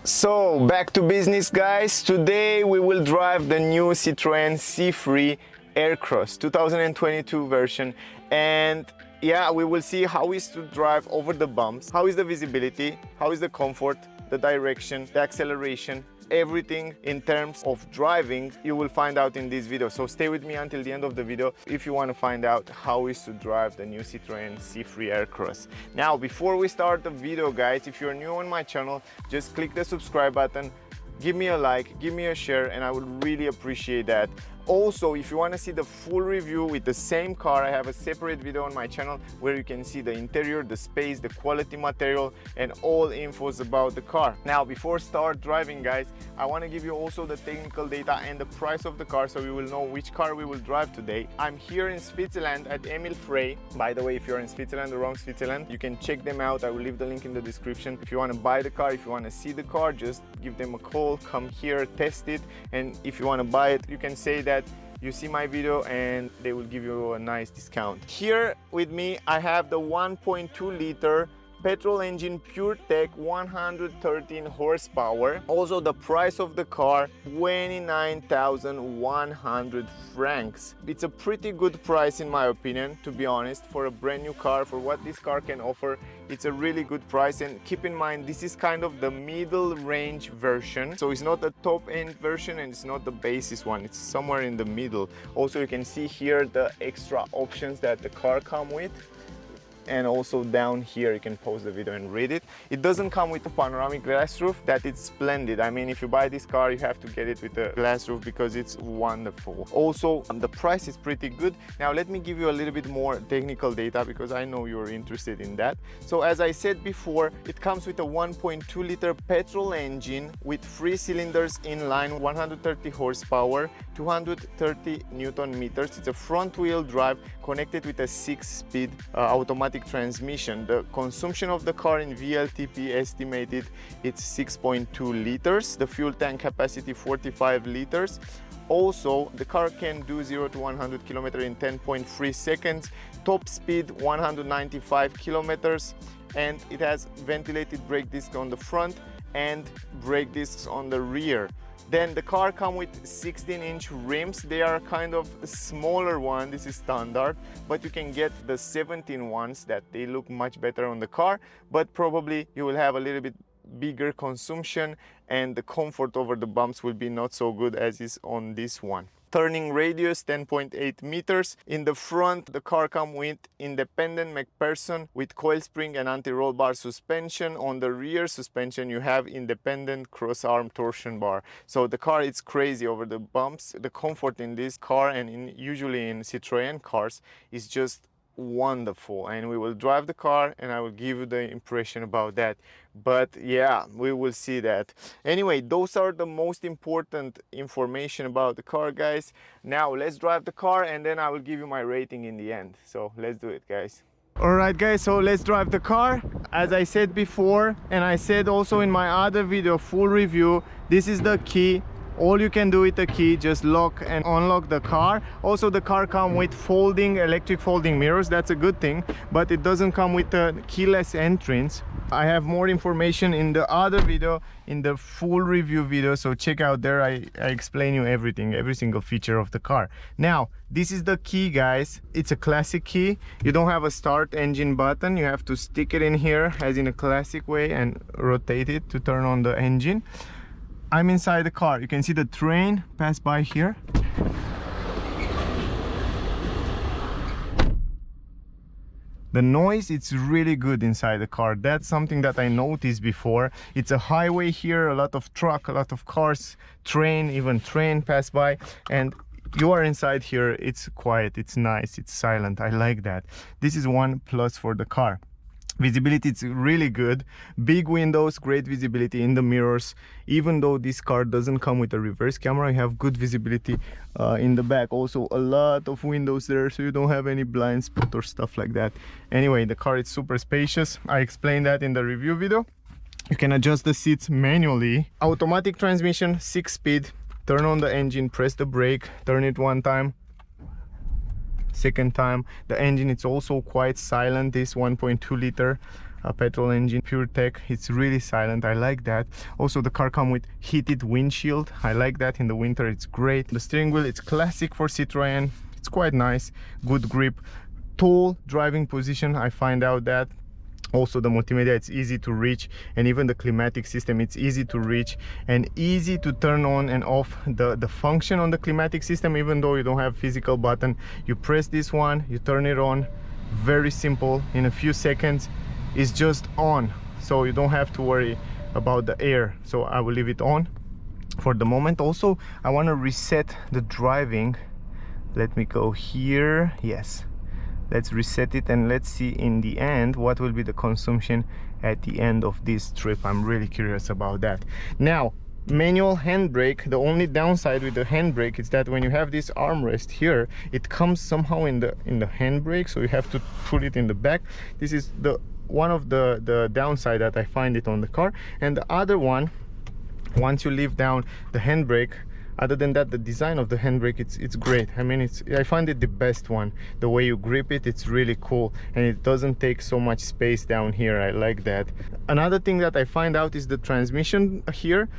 So back to business, guys. Today we will drive the new Citroen C3 Aircross 2022 version, and yeah, we will see how is to drive over the bumps, how is the visibility, how is the comfort, the direction, the acceleration, everything in terms of driving you will find out in this video. So stay with me until the end of the video if you want to find out how is to drive the new Citroen C3 Aircross. Now, before we start the video, guys, if you're new on my channel, just click the subscribe button, give me a like, give me a share, and I would really appreciate that. Also, if you want to see the full review with the same car, I have a separate video on my channel where you can see the interior, the space, the quality material, and all infos about the car. Now, before start driving, guys, I want to give you also the technical data and the price of the car so you will know which car we will drive today. I'm here in Switzerland at Emil Frey. By the way, if you're in Switzerland, the wrong Switzerland, you can check them out. I will leave the link in the description. If you want to buy the car, if you want to see the car, just give them a call, come here, test it, and if you want to buy it, you can say that you see my video and they will give you a nice discount. Here with me I have the 1.2 liter petrol engine PureTech, 113 horsepower. Also the price of the car, 29,100 francs. It's a pretty good price in my opinion, to be honest, for a brand new car, for what this car can offer. It's a really good price, and keep in mind this is kind of the middle range version, so it's not the top end version and it's not the basis one, it's somewhere in the middle. Also, you can see here the extra options that the car come with. And also down here you can pause the video and read it. It doesn't come with a panoramic glass roof. That is splendid. I mean, if you buy this car you have to get it with a glass roof because it's wonderful. Also, the price is pretty good. Now let me give you a little bit more technical data because I know you're interested in that. So as I said before, it comes with a 1.2 liter petrol engine with 3 cylinders inline, 130 horsepower, 230 Newton meters. It's a front wheel drive connected with a 6-speed automatic transmission. The consumption of the car in VLTP estimated it's 6.2 liters. The fuel tank capacity 45 liters. Also, the car can do 0 to 100 km in 10.3 seconds. Top speed 195 kilometers, and it has ventilated brake discs on the front and brake discs on the rear. Then the car comes with 16-inch rims. They are kind of a smaller one, this is standard, but you can get the 17 ones that they look much better on the car, but probably you will have a little bit bigger consumption and the comfort over the bumps will be not so good as is on this one. Turning radius 10.8 meters. In the front, the car comes with independent McPherson with coil spring and anti-roll bar suspension. On the rear suspension you have independent cross-arm torsion bar. So the car is crazy over the bumps. The comfort in this car and usually in Citroen cars is just wonderful, and we will drive the car and I will give you the impression about that. But yeah, we will see that. Anyway, those are the most important information about the car, guys. Now let's drive the car and then I will give you my rating in the end. So let's do it, guys. Alright guys, so let's drive the car. As I said before, and I said also in my other video, full review, this is the key. All you can do with the key, just lock and unlock the car. Also, the car comes with electric folding mirrors. That's a good thing, but it doesn't come with a keyless entrance. I have more information in the other video, in the full review video, so check out there. I explain you everything, every single feature of the car. Now, this is the key, guys. It's a classic key. You don't have a start engine button. You have to stick it in here as in a classic way and rotate it to turn on the engine. I'm inside the car. You can see the train pass by here. The noise, it's really good inside the car. That's something that I noticed before. It's a highway here, a lot of truck, a lot of cars, train, even train pass by, and you are inside here. It's quiet, it's nice, it's silent. I like that. This is one plus for the car. Visibility, it's really good. Big windows, great visibility in the mirrors. Even though this car doesn't come with a reverse camera, you have good visibility in the back. Also a lot of windows there, so you don't have any blind spot or stuff like that. Anyway, the car is super spacious. I explained that in the review video. You can adjust the seats manually. Automatic transmission, 6-speed. Turn on the engine, press the brake, turn it one time, second time. The engine, it's also quite silent, this 1.2 liter. a petrol engine, pure tech. It's really silent. I like that. Also, the car comes with heated windshield. I like that. In the winter it's great. The steering wheel, it's classic for Citroen. It's quite nice, good grip, tall driving position. I find out that also the multimedia, it's easy to reach, and even the climatic system, it's easy to reach and easy to turn on and off the function on the climatic system. Even though you don't have physical button, you press this one, you turn it on. Very simple, in a few seconds it's just on, so you don't have to worry about the air. So I will leave it on for the moment. Also, I want to reset the driving. Let me go here. Yes, let's reset it, and let's see in the end what will be the consumption at the end of this trip. I'm really curious about that. Now, manual handbrake, the only downside with the handbrake is that when you have this armrest here, it comes somehow in the handbrake, so you have to put it in the back. This is the one of the downside that I find it on the car. And the other one, once you leave down the handbrake, other than that, the design of the handbrake, it's great. I mean, I find it the best one. The way you grip it, it's really cool, and it doesn't take so much space down here. I like that. Another thing that I find out is the transmission here.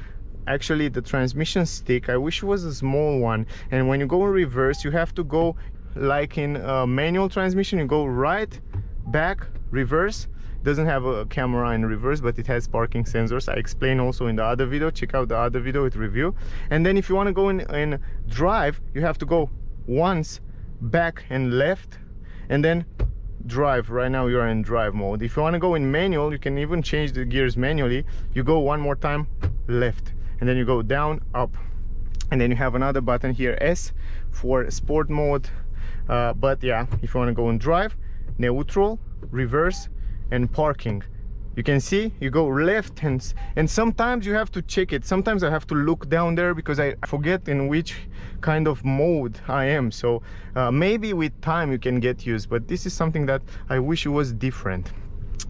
Actually, the transmission stick, I wish it was a small one, and when you go in reverse, you have to go like in a manual transmission. You go right, back, reverse. Doesn't have a camera in reverse, but it has parking sensors. I explain also in the other video. Check out the other video with review. And then if you want to go in drive, you have to go once back and left, and then drive. Right now you are in drive mode. If you want to go in manual, you can even change the gears manually. You go one more time left, and then you go down, up, and then you have another button here, S, for sport mode. But yeah, if you want to go in drive, neutral, reverse, and parking, you can see you go left, and sometimes you have to check it. Sometimes I have to look down there because I forget in which kind of mode I am. So maybe with time you can get used, but this is something that I wish it was different.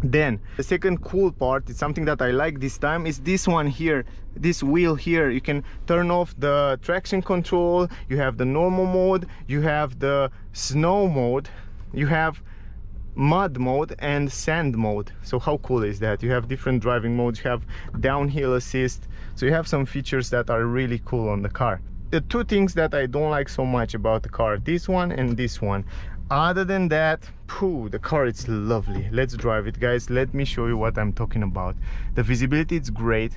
Then the second cool part is something that I like this time, is this one here, this wheel here. You can turn off the traction control, you have the normal mode, you have the snow mode, you have mud mode and sand mode. So how cool is that? You have different driving modes, you have downhill assist, so you have some features that are really cool on the car. The two things that I don't like so much about the car, this one and this one. Other than that, phew, the car, it's lovely. Let's drive it, guys. Let me show you what I'm talking about. The visibility, it's great.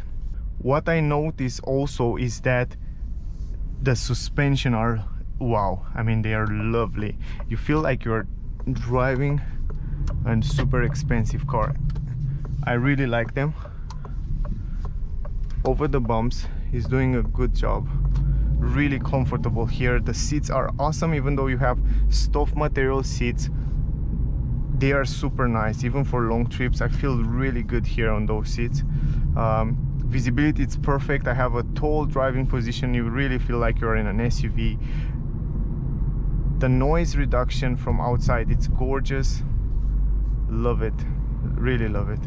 What I notice also is that the suspension are wow. I mean, they are lovely. You feel like you're driving a super expensive car. I really like them. Over the bumps, he's doing a good job. Really comfortable here. The seats are awesome. Even though you have soft material seats, they are super nice. Even for long trips, I feel really good here on those seats. Visibility, it's perfect. I have a tall driving position. You really feel like you're in an SUV. The noise reduction from outside, it's gorgeous. Love it, really love it.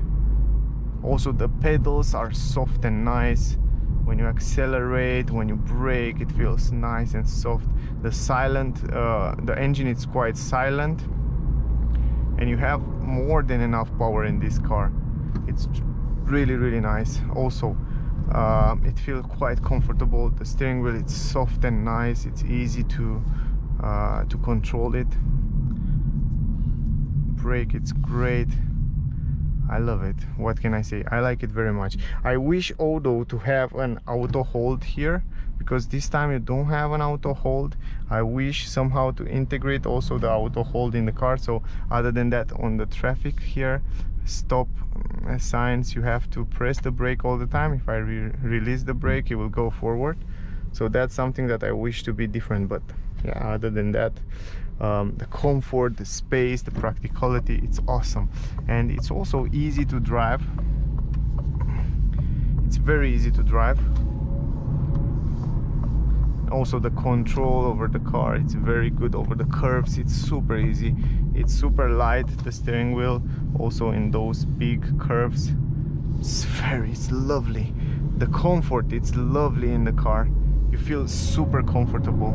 Also, the pedals are soft and nice. When you accelerate, when you brake, it feels nice and soft. The engine is quite silent, and you have more than enough power in this car. It's really nice. Also, it feels quite comfortable. The steering wheel, it's soft and nice. It's easy to control it. Brake, it's great. I love it. What can I say? I like it very much. I wish although to have an auto hold here, because this time you don't have an auto hold. I wish somehow to integrate also the auto hold in the car. So other than that, on the traffic here, stop signs, you have to press the brake all the time. If I release the brake, it will go forward. So that's something that I wish to be different. But yeah, other than that, the comfort, the space, the practicality, it's awesome. And it's also easy to drive. It's very easy to drive. Also, the control over the car, it's very good. Over the curves, it's super easy. It's super light, the steering wheel, also in those big curves. It's lovely. The comfort, it's lovely in the car. You feel super comfortable.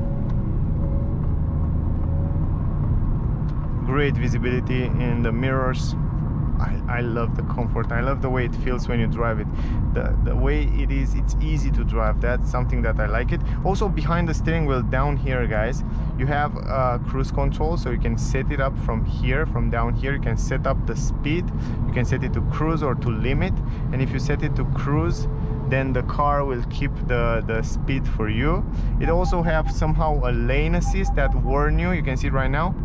Great visibility in the mirrors. I love the comfort. I love the way it feels when you drive it. The way it is, it's easy to drive. That's something that I like it. Also behind the steering wheel down here, guys, you have cruise control, so you can set it up from here, from down here. You can set up the speed. You can set it to cruise or to limit. And if you set it to cruise, then the car will keep the speed for you. It also have somehow a lane assist that warn you. You can see it right now.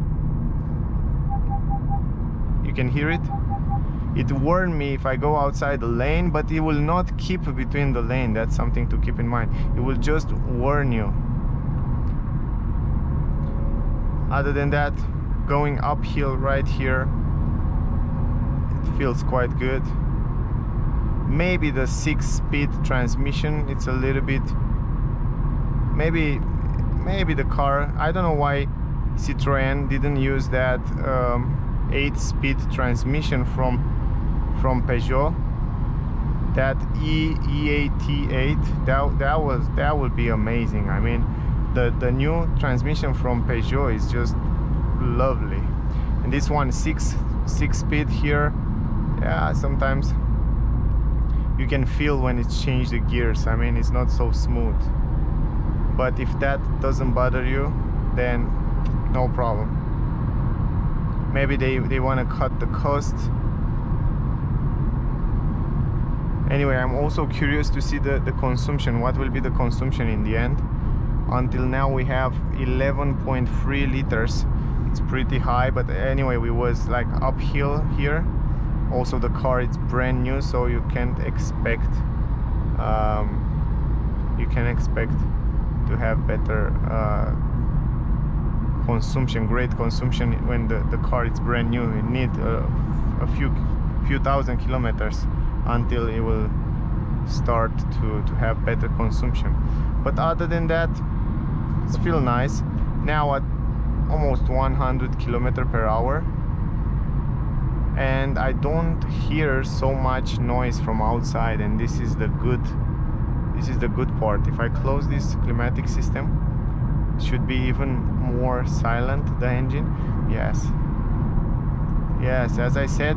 You can hear it. It warned me if I go outside the lane, but it will not keep between the lane. That's something to keep in mind. It will just warn you. Other than that, going uphill right here, it feels quite good. Maybe the 6-speed transmission, it's a little bit, maybe the car, I don't know why Citroen didn't use that 8-speed transmission from Peugeot, that E88. That would be amazing. I mean, the new transmission from Peugeot is just lovely. And this one, 6-speed here, yeah, sometimes you can feel when it's changed the gears. I mean, it's not so smooth, but if that doesn't bother you, then no problem. Maybe they want to cut the cost. Anyway, I'm also curious to see the consumption. What will be the consumption in the end? Until now we have 11.3 liters. It's pretty high, but anyway, we was like uphill here. Also the car, it's brand new, so you can't expect to have better consumption, great consumption when the car is brand new. You need a few thousand kilometers until it will start to have better consumption. But other than that, it's feel nice. Now at almost 100 kilometers per hour, and I don't hear so much noise from outside, and this is the good part. If I close this climatic system, it should be even more silent, the engine. Yes, as I said,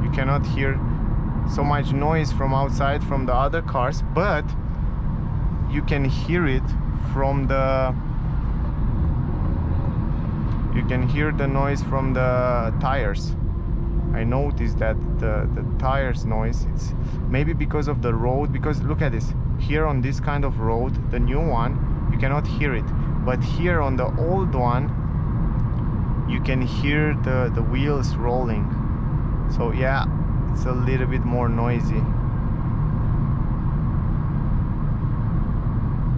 you cannot hear so much noise from outside from the other cars, but you can hear it from the noise from the tires. I noticed that the tires noise, it's maybe because of the road, because look at this, here on this kind of road, the new one, you cannot hear it, but here on the old one you can hear the wheels rolling. So yeah, it's a little bit more noisy.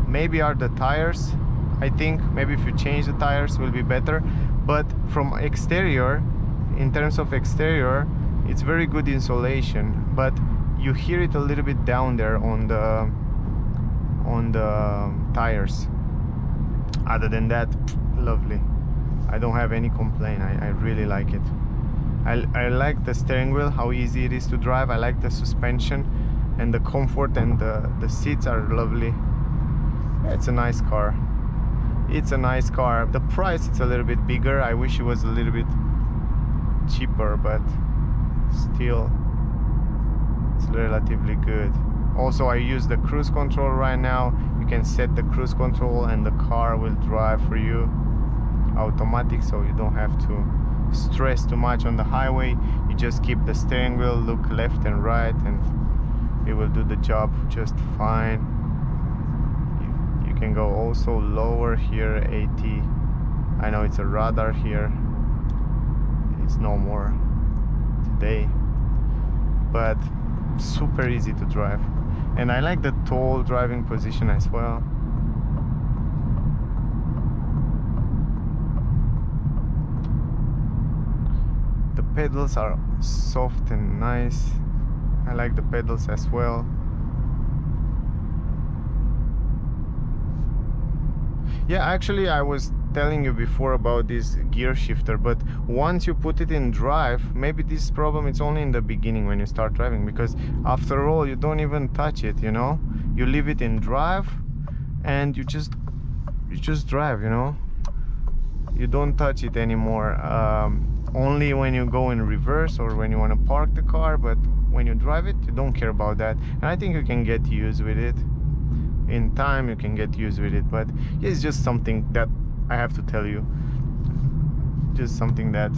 Maybe are the tires. I think maybe if you change the tires will be better. But from exterior, in terms of exterior, it's very good insulation, but you hear it a little bit down there on the tires. Other than that, lovely. I don't have any complaint. I really like it. I like the steering wheel, how easy it is to drive. I like the suspension and the comfort, and the seats are lovely. It's a nice car. It's a nice car. The price, it's a little bit bigger. I wish it was a little bit cheaper, but still it's relatively good. Also, I use the cruise control right now. You can set the cruise control and the car will drive for you automatic, so you don't have to stress too much on the highway. You just keep the steering wheel, look left and right, and it will do the job just fine. You can go also lower here, 80. I know it's a radar here, it's no more today, but super easy to drive. And I like the tall driving position as well. The pedals are soft and nice. I like the pedals as well. Yeah, actually I was telling you before about this gear shifter, but once you put it in drive, maybe this problem is only in the beginning when you start driving, because after all you don't even touch it, you know. You leave it in drive and you just drive, you know. you don't touch it anymore. Only when you go in reverse or when you want to park the car, but when you drive it, you don't care about that. And I think you can get used with it. In time, you can get used with it, but it's just something that I have to tell you. Just something that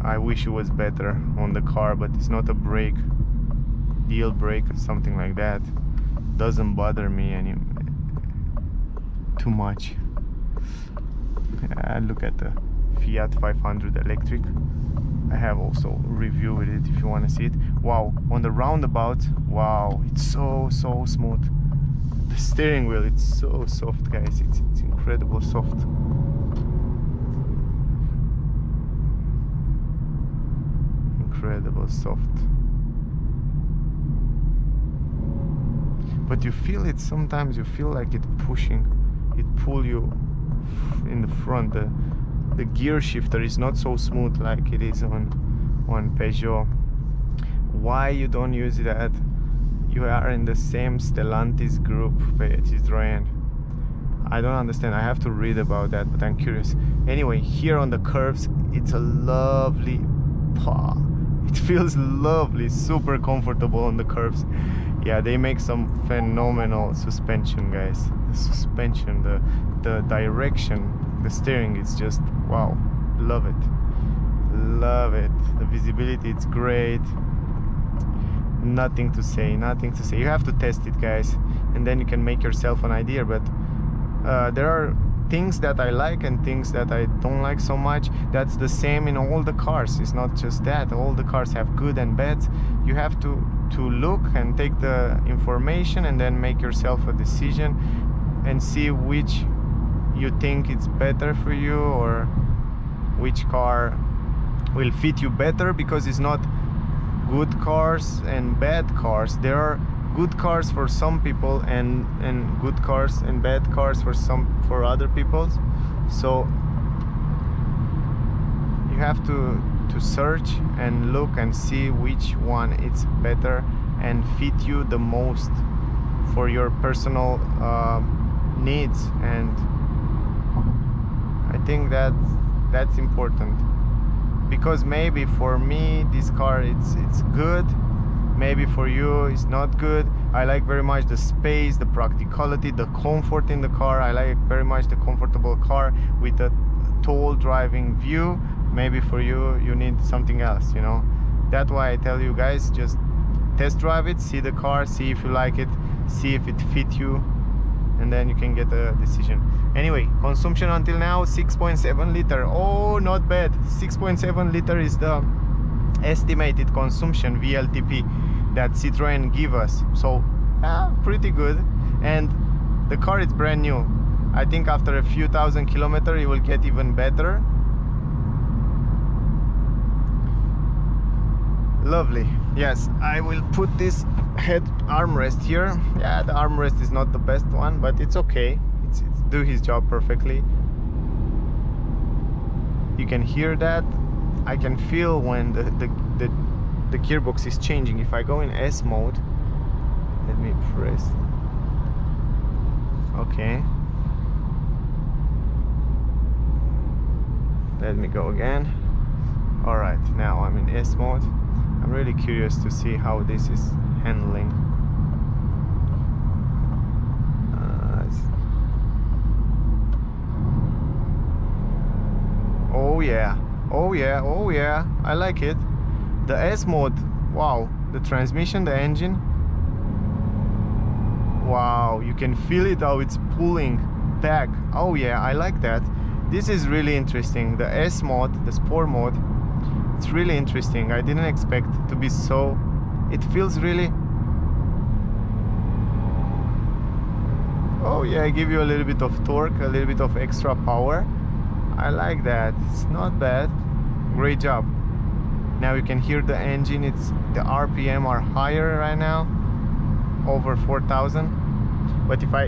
I wish it was better on the car, but it's not a deal breaker, something like that. Doesn't bother me too much. Look at the Fiat 500 electric. I have also a review with it if you want to see it. Wow, on the roundabout, wow, it's so smooth. The steering wheel, it's so soft, guys. It's incredible soft. Incredible soft. But you feel it sometimes. You feel like it pushing. It pull you in the front. The gear shifter is not so smooth like it is on Peugeot. Why you don't use that? You are in the same Stellantis group, Citroen. I don't understand. I have to read about that, but I'm curious. Anyway, here on the curves, it's a lovely paw. It feels lovely, super comfortable on the curves. Yeah, they make some phenomenal suspension, guys. The suspension, the direction, the steering, it's just wow. Love it. Love it. The visibility, it's great. Nothing to say, nothing to say. You have to test it, guys, and then you can make yourself an idea. But there are things that I like and things that I don't like so much. That's the same in all the cars. It's not just that. All the cars have good and bad. You have to look and take the information and then make yourself a decision and see which you think it's better for you, or which car will fit you better, because it's not good cars and bad cars. There are good cars for some people and good cars and bad cars for other people. So you have to search and look and see which one is better and fit you the most for your personal needs. And I think that's important, because maybe for me this car it's good, maybe for you it's not good. I like very much the space, the practicality, the comfort in the car. I like very much the comfortable car with a tall driving view. Maybe for you need something else, you know. That's why I tell you guys, just test drive it, see the car, see if you like it, see if it fits you, and then you can get a decision. Anyway, consumption until now 6.7 liter. Oh, not bad. 6.7 liter is the estimated consumption VLTP that Citroen give us. So pretty good. And the car is brand new. I think after a few thousand kilometers it will get even better. Lovely. Yes, I will put this head armrest here. Yeah, the armrest is not the best one, but it's okay. It's do his job perfectly. You can hear that. I can feel when the gearbox is changing. If I go in S mode, let me press. Okay. Let me go again. All right, now I'm in S mode. I'm really curious to see how this is handling. Oh yeah, oh yeah, oh yeah, I like it. The S mode, wow, the transmission, the engine. Wow, you can feel it how it's pulling back. Oh yeah, I like that. This is really interesting. The S mode, the sport mode, it's really interesting. I didn't expect to be so. It feels really. Oh yeah, I give you a little bit of torque, a little bit of extra power. I like that. It's not bad. Great job. Now you can hear the engine. The RPM are higher right now, over 4,000. But if I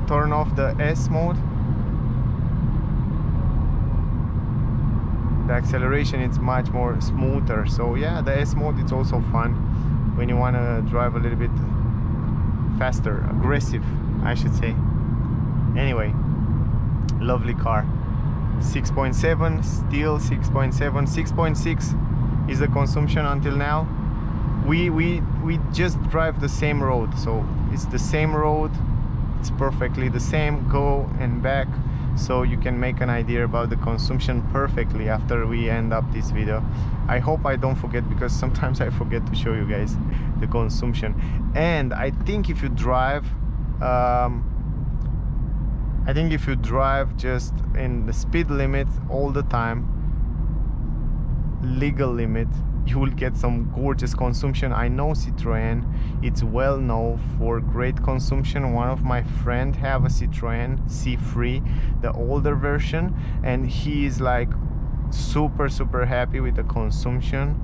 turn off the S mode, the acceleration is much more smoother. So yeah, the S mode is also fun when you want to drive a little bit faster, aggressive, I should say. Anyway, Lovely car. 6.7, still 6.7, 6.6 is the consumption until now. We just drive the same road, so it's the same road, it's perfectly the same, go and back, so you can make an idea about the consumption perfectly after we end up this video. I hope I don't forget, because sometimes I forget to show you guys the consumption. And I think if you drive just in the speed limit all the time, legal limit, you will get some gorgeous consumption. I know Citroen, it's well known for great consumption. One of my friends have a Citroen C3, the older version, and he is like super happy with the consumption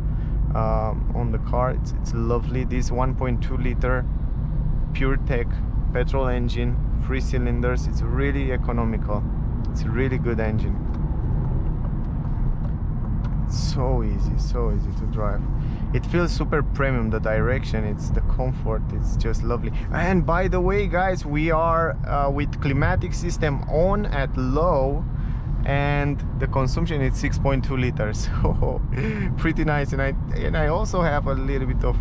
on the car. It's lovely. This 1.2 liter pure tech petrol engine, 3 cylinders, it's really economical. It's a really good engine. So easy to drive. It feels super premium, the direction, it's the comfort, it's just lovely. And by the way guys, we are with climatic system on at low, and the consumption is 6.2 liters, so pretty nice. And I also have a little bit of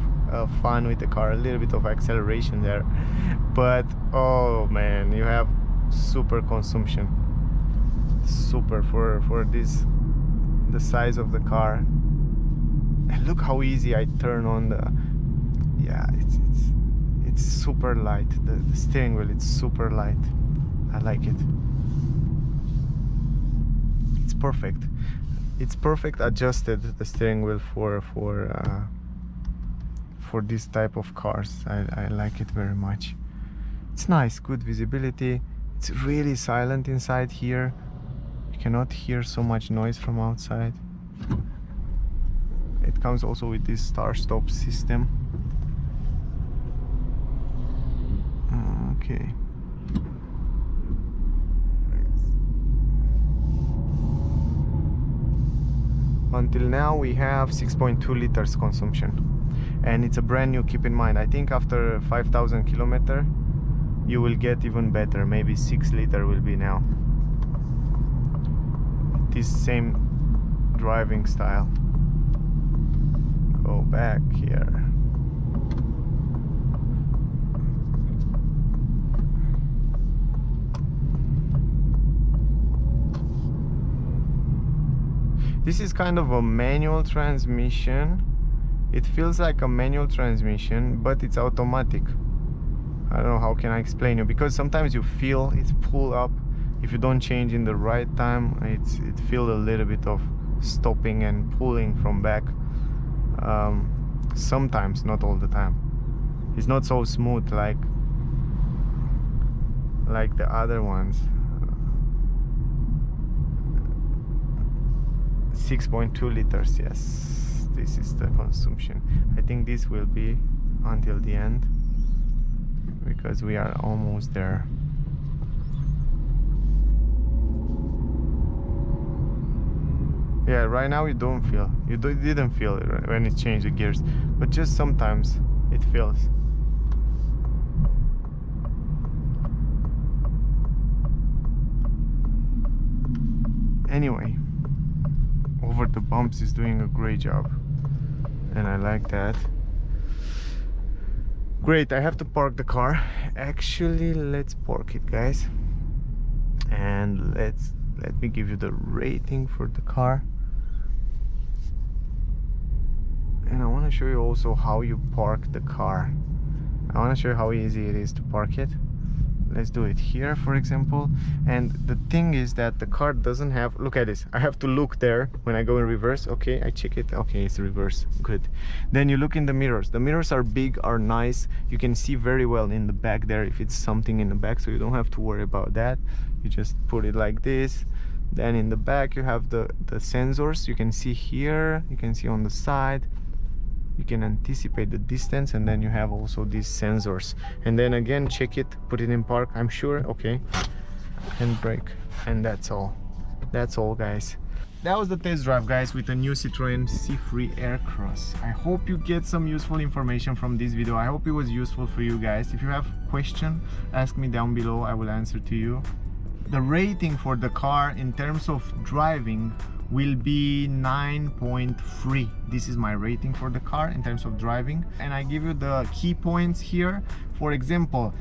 fun with the car, a little bit of acceleration there, but oh man, you have super consumption, super for this, the size of the car. And look how easy I turn on the, yeah, it's super light. The steering wheel, it's super light. I like it. It's perfect. It's perfect adjusted, the steering wheel for this type of cars. I like it very much. It's nice, good visibility. It's really silent inside here. You cannot hear so much noise from outside. It comes also with this start-stop system. Okay. Until now we have 6.2 liters consumption, and it's a brand new. Keep in mind, I think after 5,000 kilometers you will get even better, maybe 6 liter will be now. This same driving style. Go back here. This is kind of a manual transmission. It feels like a manual transmission, but it's automatic. I don't know how can I explain you, because sometimes you feel it pull up. If you don't change in the right time, it feels a little bit of stopping and pulling from back. Sometimes, not all the time. It's not so smooth like the other ones. 6.2 liters, yes, this is the consumption. I think this will be until the end, because we are almost there. Yeah, right now you don't feel, didn't feel it when it changed the gears, but just sometimes it feels. Anyway, over the bumps is doing a great job, and I like that. Great, I have to park the car. Actually, let's park it, guys, and let me give you the rating for the car. And I want to show you also how you park the car. I want to show you how easy it is to park it. Let's do it here, for example. And the thing is that the car doesn't have, look at this, I have to look there when I go in reverse. Okay, I check it. Okay, it's reverse, good. Then you look in the mirrors. The mirrors are big, are nice. You can see very well in the back there if it's something in the back, so you don't have to worry about that. You just put it like this. Then in the back you have the sensors. You can see here, you can see on the side, you can anticipate the distance, and then you have also these sensors. And then again, check it, put it in park, I'm sure. Okay, and brake, and that's all. That's all, guys. That was the test drive, guys, with the new Citroen C3 Aircross. I hope you get some useful information from this video. I hope it was useful for you guys. If you have question, ask me down below, I will answer to you. The rating for the car in terms of driving will be 9.3. This is my rating for the car in terms of driving, and I give you the key points here. For example,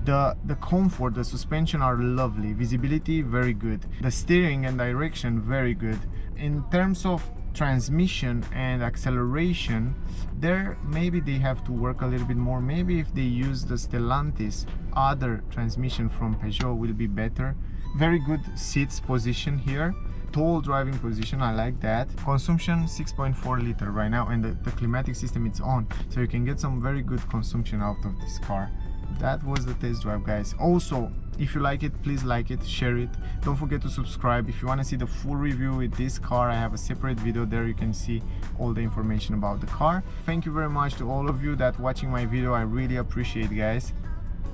the comfort, the suspension are lovely, visibility very good, the steering and direction very good. In terms of transmission and acceleration, there maybe they have to work a little bit more. Maybe if they use the Stellantis other transmission from Peugeot will be better. Very good seats position here, tall driving position, I like that. Consumption 6.4 liter right now, and the climatic system is on, so you can get some very good consumption out of this car. That was the test drive, guys. Also, if you like it, please like it, share it. Don't forget to subscribe. If you want to see the full review with this car, I have a separate video there. You can see all the information about the car. Thank you very much to all of you that watching my video. I really appreciate, guys.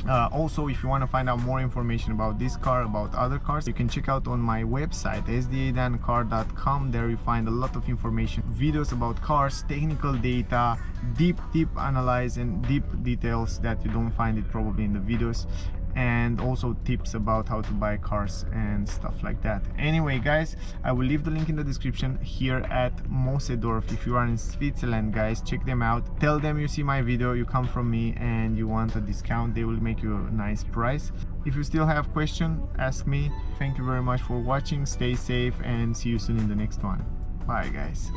Also, if you want to find out more information about this car, about other cars, you can check out on my website sdadancar.com. there you find a lot of information, videos about cars, technical data, deep analyze and deep details that you don't find it probably in the videos, and also tips about how to buy cars and stuff like that. Anyway, guys, I will leave the link in the description here at Mosedorf. If you are in Switzerland, guys, check them out. Tell them you see my video, you come from me, and you want a discount. They will make you a nice price. If you still have questions, ask me. Thank you very much for watching. Stay safe and see you soon in the next one. Bye, guys.